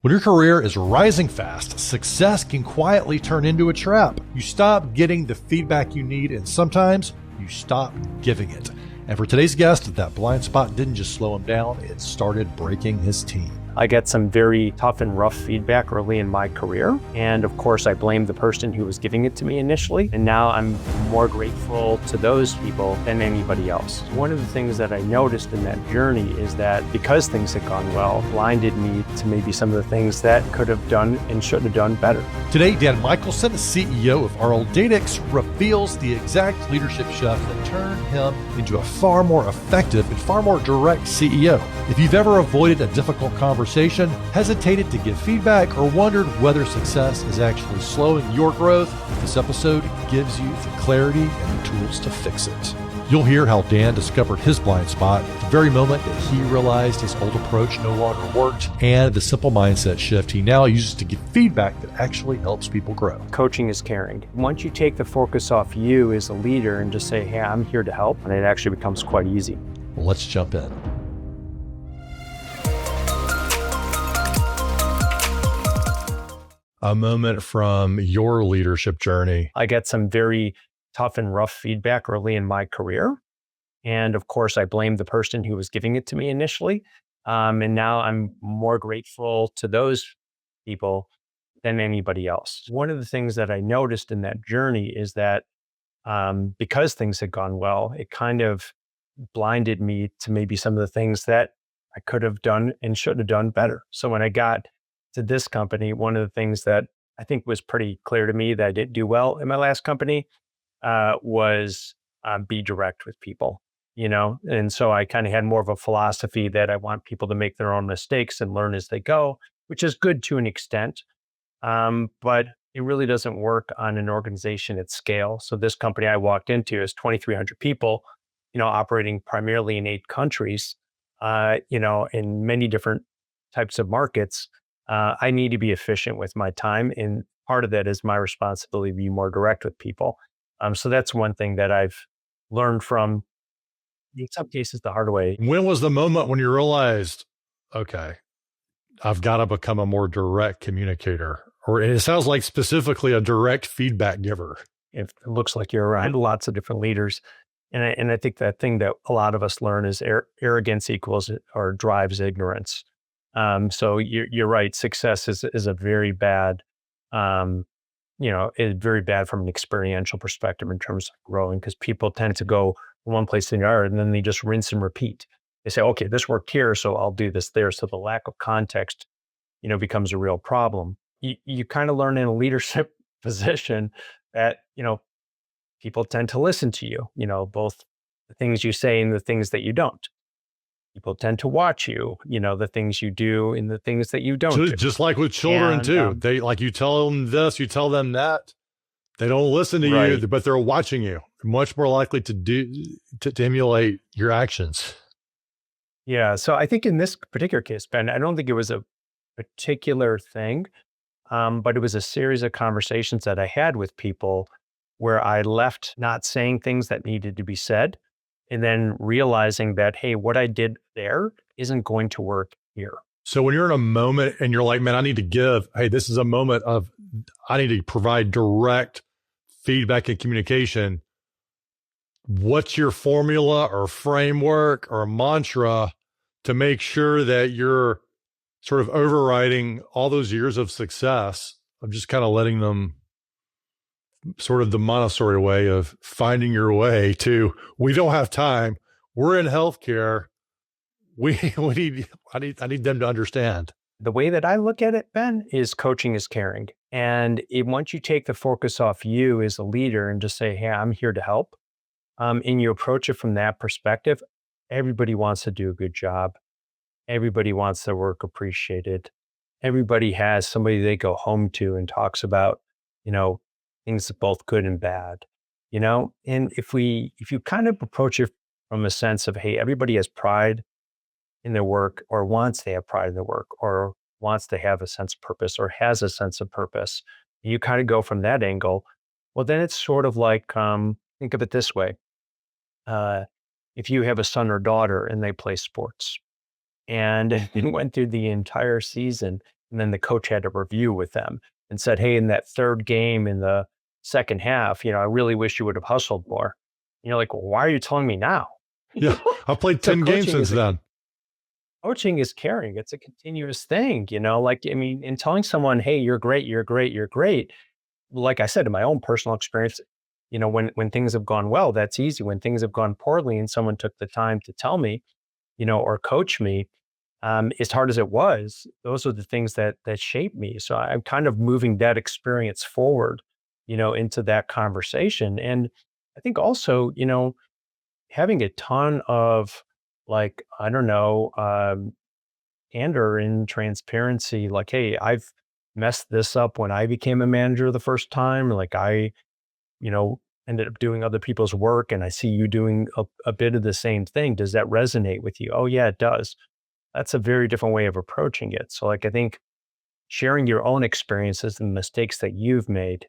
When your career is rising fast, success can quietly turn into a trap. You stop getting the feedback you need, and sometimes you stop giving it. And for today's guest, that blind spot didn't just slow him down, it started breaking his team. I get some very tough and rough feedback early in my career. And of course, I blame the person who was giving it to me initially. And now I'm more grateful to those people than anybody else. One of the things that I noticed in that journey is that because things had gone well, blinded me to maybe some of the things that could have done and should have done better. Today, Dan Michelson, CEO of RLDatix, reveals the exact leadership shift that turned him into a far more effective and far more direct CEO. If you've ever avoided a difficult conversation, hesitated to give feedback, or wondered whether success is actually slowing your growth, this episode gives you the clarity and the tools to fix it. You'll hear how Dan discovered his blind spot at the very moment that he realized his old approach no longer worked, and the simple mindset shift he now uses to give feedback that actually helps people grow. Coaching is caring. Once you take the focus off you as a leader and just say, hey, I'm here to help, and it actually becomes quite easy. Well, let's jump in. A moment from your leadership journey. I get some very tough and rough feedback early in my career. And of course, I blame the person who was giving it to me initially. And now I'm more grateful to those people than anybody else. One of the things that I noticed in that journey is that because things had gone well, it kind of blinded me to maybe some of the things that I could have done and should have done better. So when I got to this company, one of the things that I think was pretty clear to me that I didn't do well in my last company was be direct with people, And so I kind of had more of a philosophy that I want people to make their own mistakes and learn as they go, which is good to an extent. But it really doesn't work on an organization at scale. So this company I walked into is 2,300 people, operating primarily in 8 countries, in many different types of markets. I need to be efficient with my time. And part of that is my responsibility to be more direct with people. So that's one thing that I've learned from, in some cases, the hard way. When was the moment when you realized, okay, I've got to become a more direct communicator? Or it sounds like specifically a direct feedback giver. It looks like you're around lots of different leaders. And I think that thing that a lot of us learn is arrogance equals or drives ignorance. So you're right. Success is a very bad, is very bad from an experiential perspective in terms of growing, because people tend to go from one place to another and then they just rinse and repeat. They say, okay, this worked here, so I'll do this there. So the lack of context, becomes a real problem. You kind of learn in a leadership position that, people tend to listen to you, both the things you say and the things that you don't. People tend to watch you, the things you do and the things that you don't do. Just like with children too. They you tell them this, you tell them that. They don't listen to you, but they're watching you. They're much more likely to emulate your actions. Yeah. So I think in this particular case, Ben, I don't think it was a particular thing, but it was a series of conversations that I had with people where I left not saying things that needed to be said, and then realizing that, hey, what I did there isn't going to work here. So when you're in a moment and you're like, man, I need to give, hey, this is a moment of, I need to provide direct feedback and communication. What's your formula or framework or mantra to make sure that you're sort of overriding all those years of success of just kind of letting them, sort of the Montessori way of finding your way to, we don't have time. We're in healthcare. I need them to understand. The way that I look at it, Ben, is coaching is caring. And once you take the focus off you as a leader and just say, hey, I'm here to help, and you approach it from that perspective, everybody wants to do a good job. Everybody wants their work appreciated. Everybody has somebody they go home to and talks about, things both good and bad, and if you kind of approach it from a sense of, hey, everybody has pride in their work or wants to have pride in their work or wants to have a sense of purpose or has a sense of purpose, you kind of go from that angle. Well, then it's sort of like, think of it this way. If you have a son or daughter and they play sports and went through the entire season And then the coach had a review with them and said, hey, in that third game in the second half, I really wish you would have hustled more. And you're like, well, why are you telling me now? Yeah. I've played So 10 games since then. coaching is caring. It's a continuous thing, in telling someone, hey, you're great, you're great, you're great. Like I said, in my own personal experience, when things have gone well, that's easy. When things have gone poorly and someone took the time to tell me, or coach me, as hard as it was, those are the things that shaped me. So I'm kind of moving that experience forward, into that conversation. And I think also, having a ton of like, I don't know, candor and transparency, like, hey, I've messed this up when I became a manager the first time. Like I, you know, ended up doing other people's work and I see you doing a bit of the same thing. Does that resonate with you? Oh yeah, it does. That's a very different way of approaching it. So like, I think sharing your own experiences and mistakes that you've made,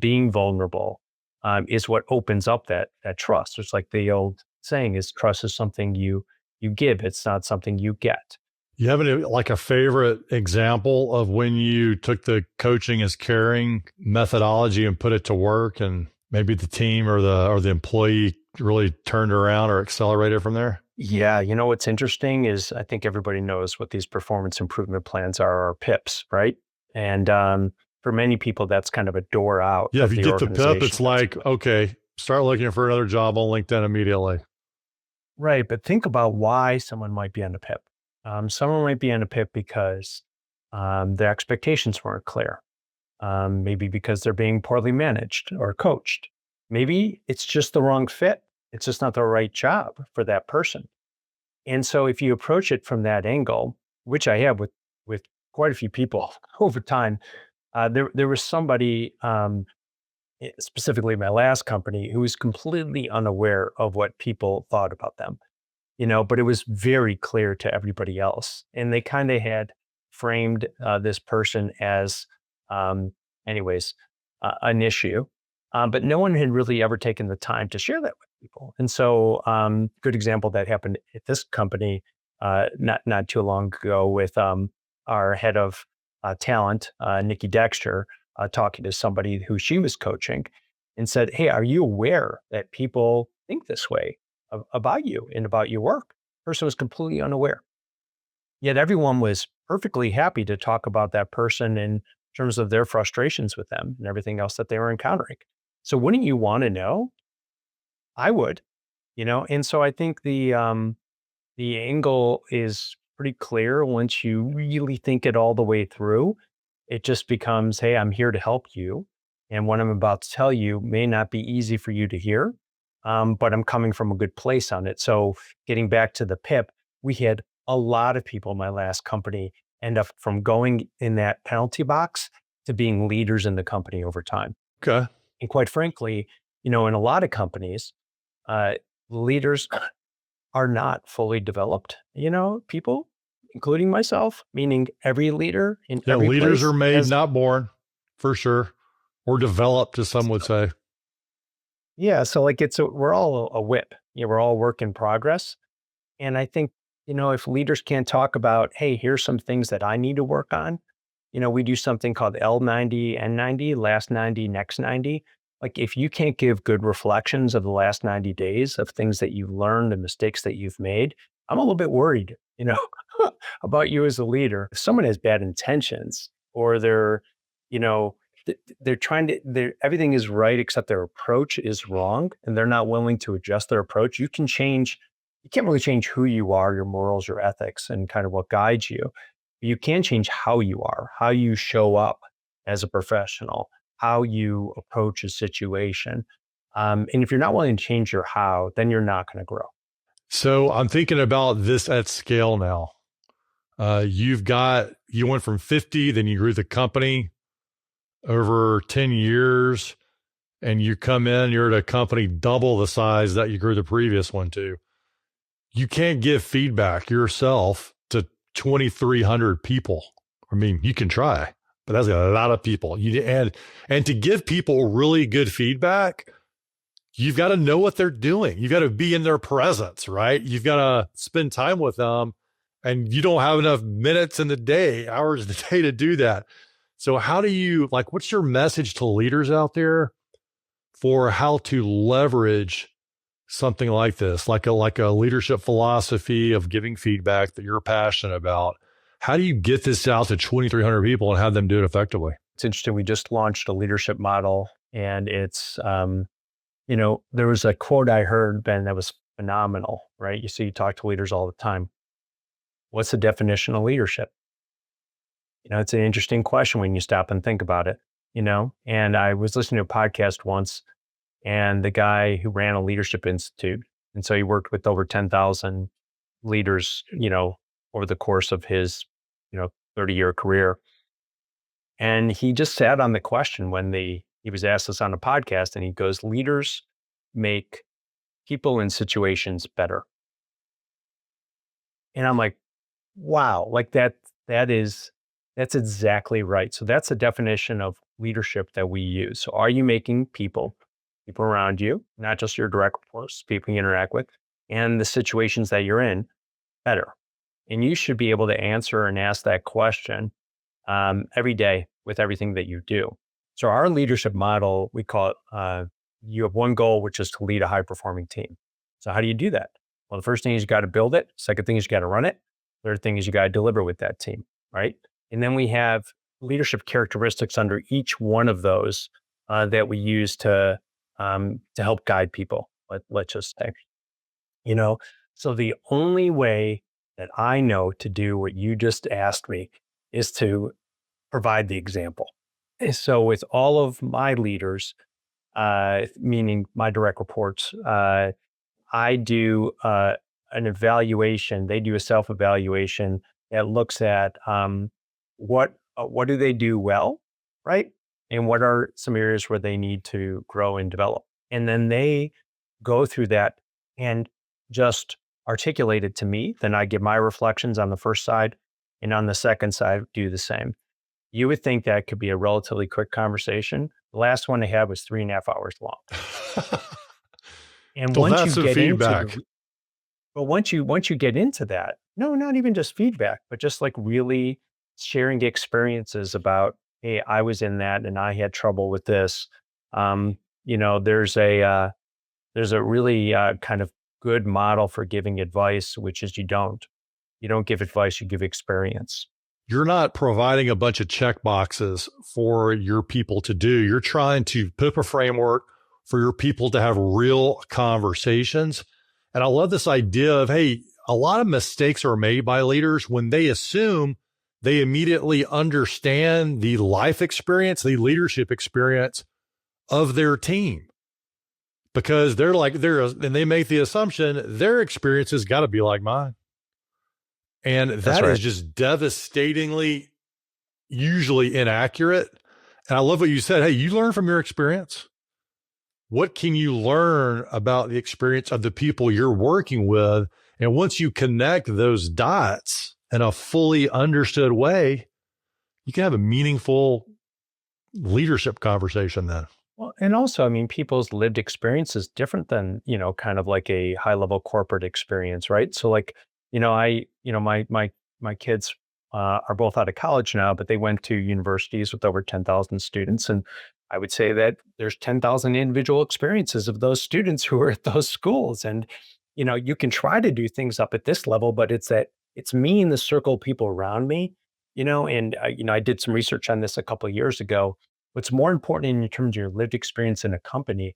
being vulnerable, is what opens up that trust. It's like the old saying is trust is something you give. It's not something you get. You have like a favorite example of when you took the coaching as caring methodology and put it to work, and maybe the team or the employee really turned around or accelerated from there? Yeah, what's interesting is I think everybody knows what these performance improvement plans are, or PIPs, right? And for many people, that's kind of a door out. Yeah, of if you the get the PIP, it's organization. like, okay, start looking for another job on LinkedIn immediately. Right, but think about why someone might be on a PIP. Someone might be on a PIP because their expectations weren't clear. Maybe because they're being poorly managed or coached. Maybe it's just the wrong fit. It's just not the right job for that person. And so if you approach it from that angle, which I have with quite a few people over time, there was somebody, specifically my last company, who was completely unaware of what people thought about them, but it was very clear to everybody else. And they kind of had framed this person as, um, anyways, an issue. But no one had really ever taken the time to share that with people. And so, good example that happened at this company not too long ago with our head of talent, Nikki Dexter, talking to somebody who she was coaching and said, hey, are you aware that people think this way about you and about your work? Person was completely unaware. Yet everyone was perfectly happy to talk about that person in terms of their frustrations with them and everything else that they were encountering. So wouldn't you want to know? I would, And so I think the angle is pretty clear once you really think it all the way through. It just becomes, hey, I'm here to help you. And what I'm about to tell you may not be easy for you to hear, but I'm coming from a good place on it. So getting back to the PIP, we had a lot of people in my last company end up from going in that penalty box to being leaders in the company over time. Okay. And quite frankly, in a lot of companies, uh, leaders are not fully developed, people, including myself, meaning every leader in Yeah, every leaders are place made, has, not born, for sure, or developed, as some would say. yeah. So like we're all a whip. We're all work in progress. And I think, if leaders can't talk about, hey, here's some things that I need to work on. We do something called L90, N90, last 90, next 90. Like if you can't give good reflections of the last 90 days of things that you've learned and mistakes that you've made, I'm a little bit worried, about you as a leader. If someone has bad intentions or you know, they're everything is right except their approach is wrong and they're not willing to adjust their approach, you can't really change who you are, your morals, your ethics, and kind of what guides you. You can change how you are, how you show up as a professional, how you approach a situation. And if you're not willing to change your how, then you're not going to grow. So I'm thinking about this at scale now. You went from 50, then you grew the company over 10 years, and you come in, you're at a company double the size that you grew the previous one to. You can't give feedback yourself to 2,300 people. I mean, you can try, but that's a lot of people. And to give people really good feedback, you've got to know what they're doing. You've got to be in their presence, right? You've got to spend time with them and you don't have enough minutes in the day, hours in the day to do that. So how do you, like, what's your message to leaders out there for how to leverage something like this, like a leadership philosophy of giving feedback that you're passionate about? How do you get this out to 2,300 people and have them do it effectively? It's interesting. We just launched a leadership model, and it's, there was a quote I heard, Ben, that was phenomenal, right? You talk to leaders all the time. What's the definition of leadership? It's an interesting question when you stop and think about it, and I was listening to a podcast once, and the guy who ran a leadership institute, and so he worked with over 10,000 leaders, over the course of his, 30-year career. And he just sat on the question when he was asked this on a podcast, and he goes, leaders make people in situations better. And I'm like, wow, like that's exactly right. So that's the definition of leadership that we use. So are you making people around you, not just your direct reports, people you interact with, and the situations that you're in better? And you should be able to answer and ask that question every day with everything that you do. So our leadership model, we call it, you have one goal, which is to lead a high performing team. So how do you do that? Well, the first thing is you got to build it. Second thing is you got to run it. Third thing is you got to deliver with that team, right? And then we have leadership characteristics under each one of those that we use to help guide people. Let's just say, so the only way that I know to do what you just asked me is to provide the example. And so with all of my leaders, meaning my direct reports, I do an evaluation. They do a self-evaluation that looks at what do they do well, right? And what are some areas where they need to grow and develop? And then they go through that and just articulate it to me. Then I give my reflections on the first side, and on the second side, do the same. You would think that could be a relatively quick conversation. The last one they had was 3.5 hours long. And So once you that's some get feedback. once you get into that, no, not even just feedback, but just like really sharing experiences about, hey, I was in that and I had trouble with this. There's a really kind of good model for giving advice, which is you don't give advice, you give experience. You're not providing a bunch of check boxes for your people to do. You're trying to put up a framework for your people to have real conversations. And I love this idea of, hey, a lot of mistakes are made by leaders when they assume they immediately understand the life experience, the leadership experience of their team. Because and they make the assumption their experience has got to be like mine. And that is just devastatingly, usually inaccurate. And I love what you said. Hey, you learn from your experience. What can you learn about the experience of the people you're working with? And once you connect those dots in a fully understood way, you can have a meaningful leadership conversation then. Well, and also, I mean, people's lived experience is different than, kind of like a high level corporate experience, right? So like, my kids are both out of college now, but they went to universities with over 10,000 students. And I would say that there's 10,000 individual experiences of those students who are at those schools. And, you can try to do things up at this level, but it's me and the circle of people around me, and, I did some research on this a couple of years ago. What's more important in terms of your lived experience in a company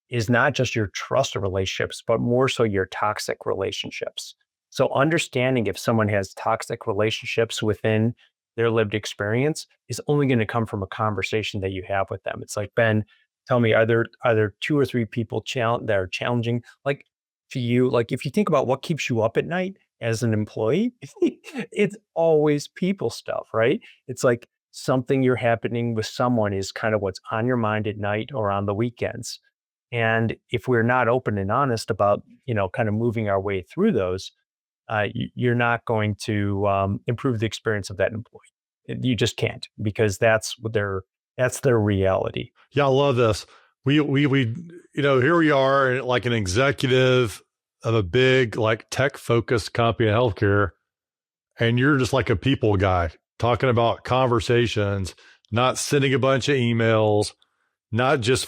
is not just your trusted relationships, but more so your toxic relationships. So understanding if someone has toxic relationships within their lived experience is only going to come from a conversation that you have with them. It's like, Ben, tell me, are there 2 or 3 people that are challenging? Like to you, like if you think about what keeps you up at night as an employee, it's always people stuff, right? It's like something you're happening with someone is kind of what's on your mind at night or on the weekends. And if we're not open and honest about, kind of moving our way through those, you're not going to improve the experience of that employee. You just can't, because that's their reality. Yeah, I love this. We here we are, like an executive of a big, like tech focused company in healthcare, And you're just like a people guy talking about conversations, not sending a bunch of emails, not just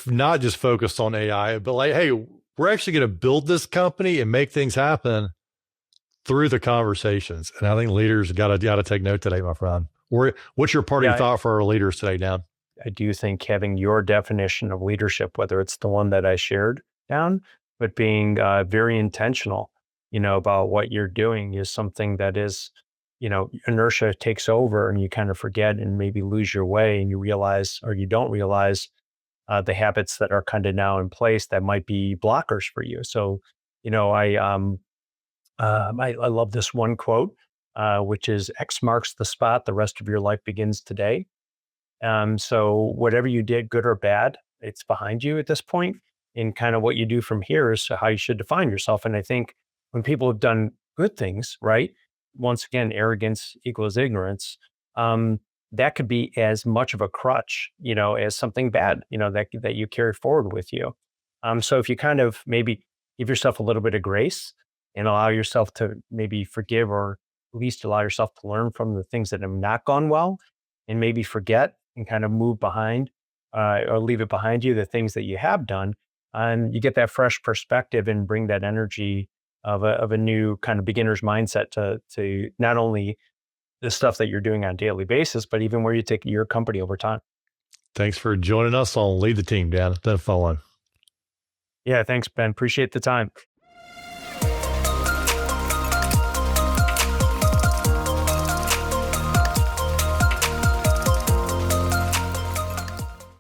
focused on AI, but like, hey, we're actually going to build this company and make things happen through the conversations. And I think leaders gotta take note today, my friend. What's your parting thought for our leaders today, Dan? I do think having your definition of leadership, whether it's the one that I shared down, but being very intentional, about what you're doing is something that is, inertia takes over and you kind of forget and maybe lose your way and you realize, or you don't realize the habits that are kind of now in place that might be blockers for you. So, I love this one quote, which is X marks the spot. The rest of your life begins today. So whatever you did, good or bad, it's behind you at this point. And kind of what you do from here is how you should define yourself. And I think when people have done good things, right? Once again, arrogance equals ignorance. That could be as much of a crutch, as something bad, that you carry forward with you. So if you kind of maybe give yourself a little bit of grace and allow yourself to maybe forgive, or at least allow yourself to learn from the things that have not gone well, and maybe forget and kind of move behind, or leave it behind you, the things that you have done, and you get that fresh perspective and bring that energy of a new kind of beginner's mindset to not only the stuff that you're doing on a daily basis, but even where you take your company over time. Thanks for joining us on Lead the Team, Dan. It's been a fun one. Yeah, thanks, Ben. Appreciate the time.